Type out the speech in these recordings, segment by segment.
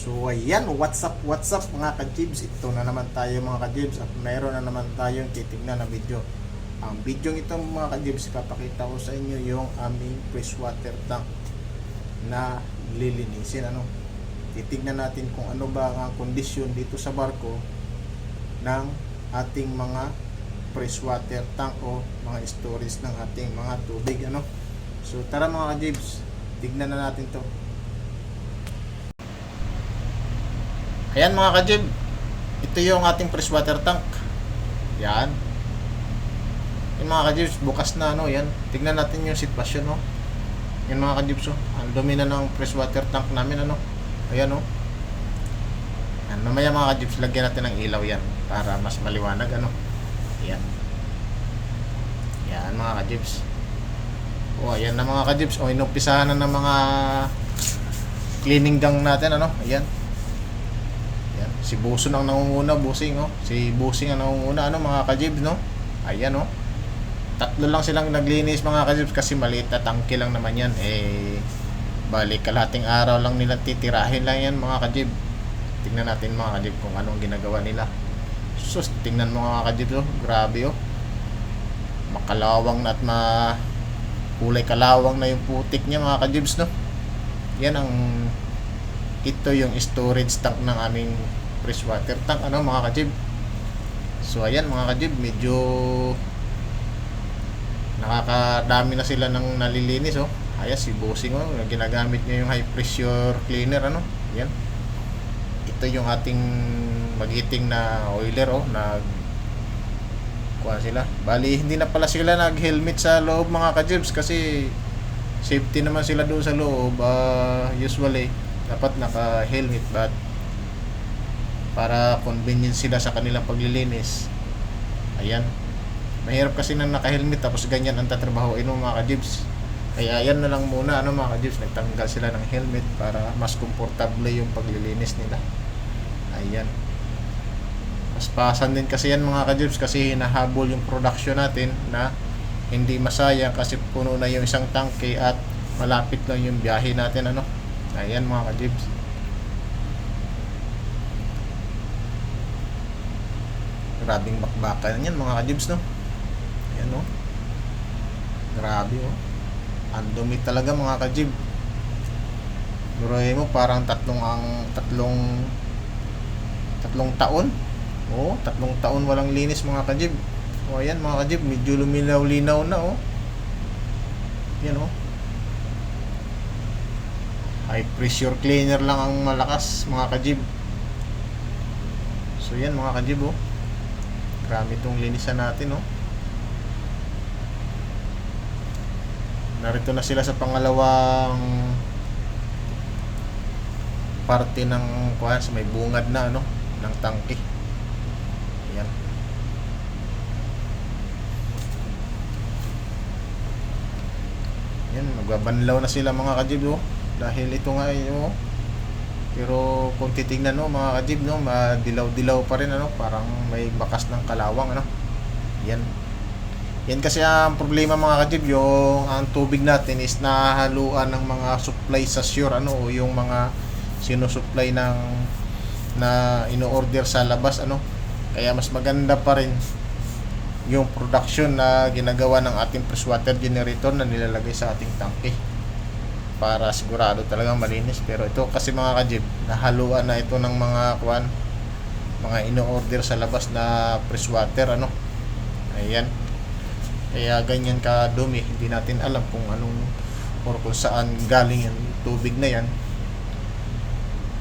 So ayan, what's up mga ka-jibs. Ito na naman tayo mga ka-jibs at mayroon na naman tayong titignan na video. Ang video ito mga ka-jibs, ipapakita ko sa inyo yung aming freshwater tank na lilinisin. Titignan natin kung ano ba ang kondisyon dito sa barko ng ating mga freshwater tank o mga storage ng ating mga tubig. So tara mga ka-jibs, tignan na natin to. Ayan mga ka-jib, ito yung ating freshwater tank. Yan. Yung mga ka-jibs, bukas na yan. Tignan natin yung sitwasyon Yan mga ka-jibs ang dumi na ng freshwater tank namin Ayan Yan, mamaya mga ka-jibs, lagyan natin ng ilaw yan para mas maliwanag Ayan. Yan mga ka-jibs. Ayan na mga ka-jibs. Inumpisahan na ng mga cleaning gang natin Ayan. Si Busong ang nangunguna, Busing Si Busing ang nangunguna mga ka-jibs Ayan Tatlo lang silang naglinis mga ka-jibs kasi maliit na tangke lang naman yan. Balik kalahating araw lang nila titirahin lang yan mga ka-jib. Tingnan natin mga ka-jib kung anong ginagawa nila. Sus, tingnan mo mga ka-jibs grabe makalawang na at kulay kalawang na yung putik niya mga ka-jibs Yan ito yung storage tank ng aming freshwater tank mga ka-jib. So ayan mga ka-jib, medyo nakakadami na sila ng nalilinis Ayan si Busing ginagamit niya yung high pressure cleaner Yan. Ito yung ating magiting na oiler kuha sila. Bali hindi na pala sila nag-helmet sa loob mga ka-jibs kasi safety naman sila doon sa loob. Usually dapat naka-helmet but para convenience sila sa kanilang paglilinis. Ayan. Mahirap kasi na naka-helmet tapos ganyan ang tatrabahoin mga ka-jibs. Kaya ayan na lang muna mga ka-jibs, nagtanggal sila ng helmet para mas komportable yung paglilinis nila. Ayan. Paspasan din kasi yan mga ka-jibs kasi hinahabol yung production natin na hindi masayang kasi puno na yung isang tangke at malapit lang yung biyahe natin Ayan mga ka-jibs. Grabing bakbakan yan mga ka-jibs Ayan grabe ang dumi talaga mga ka-jib. Duroy mo parang tatlong taon. 3 taon walang linis mga ka-jib. Ayan mga ka-jib, medyo luminaw-linaw na Yan high pressure cleaner lang ang malakas mga ka-jib. So yan mga ka-jib grabe itong linisan natin Narito na sila sa pangalawang parte ng sa may bungad na ng tangke. Ayan. Yan, magbabanlaw na sila mga ka-jib dahil ito nga pero kung titingnan mga ka-jib madilaw-dilaw pa rin parang may bakas ng kalawang Yan. Yan kasi ang problema mga ka-jib, yung ang tubig natin is nahaluan ng mga supply sa shore o yung mga sinusupply na ino-order sa labas Kaya mas maganda pa rin yung production na ginagawa ng ating freshwater generator na nilalagay sa ating tangke para sigurado talagang malinis. Pero ito kasi mga ka-jib, nahaluan na ito ng mga mga ino-order sa labas na freshwater Ayan. Kaya ganyan ka dumi, hindi natin alam kung anong or kung saan galing yung tubig na yan.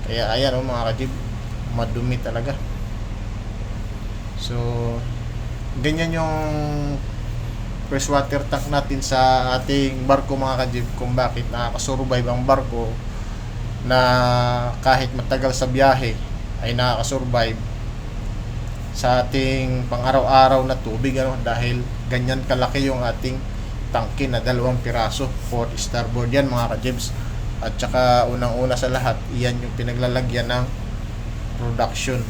Kaya ayan mga ka-jib, madumi talaga. So ganyan yung freshwater tank natin sa ating barko mga ka-jib, kung bakit nakakasurvive ang barko na kahit matagal sa biyahe ay nakakasurvive sa ating pang-araw-araw na tubig dahil ganyan kalaki yung ating tangke na 2 piraso, port starboard yan mga ka-jibs. At saka unang-una sa lahat, iyan yung pinaglalagyan ng production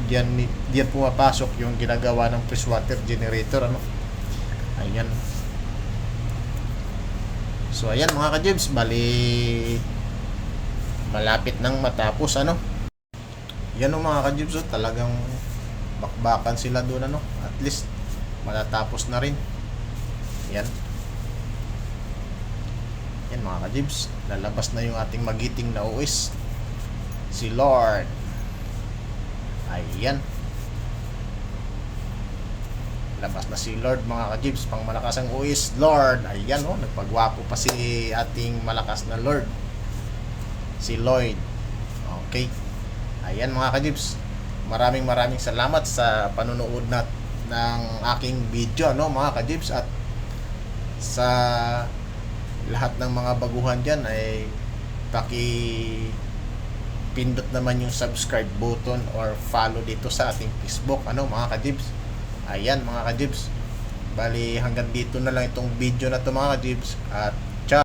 diyan pumapasok yung ginagawa ng freshwater generator Ayan. So ayan mga ka-jibs, bali malapit nang matapos, ano. Yan o mga kajibs, talagang bakbakan sila doon, ano. At least matatapos na rin. Yan. Yan mga kajibs, lalabas na yung ating magiting na OS, si Lord. Ayan, labas na si Lord mga kajibs, pang malakas ang OS, Lord. Ayan nagpagwapo pa si ating malakas na Lord, si Lloyd. Okay, ayan mga kajibs, maraming salamat sa panonood ng aking video, mga kajibs. At sa lahat ng mga baguhan dyan ay pindot naman yung subscribe button or follow dito sa ating Facebook, mga kajibs. Ayan mga kajibs, bali hanggang dito na lang itong video na to mga kajibs, at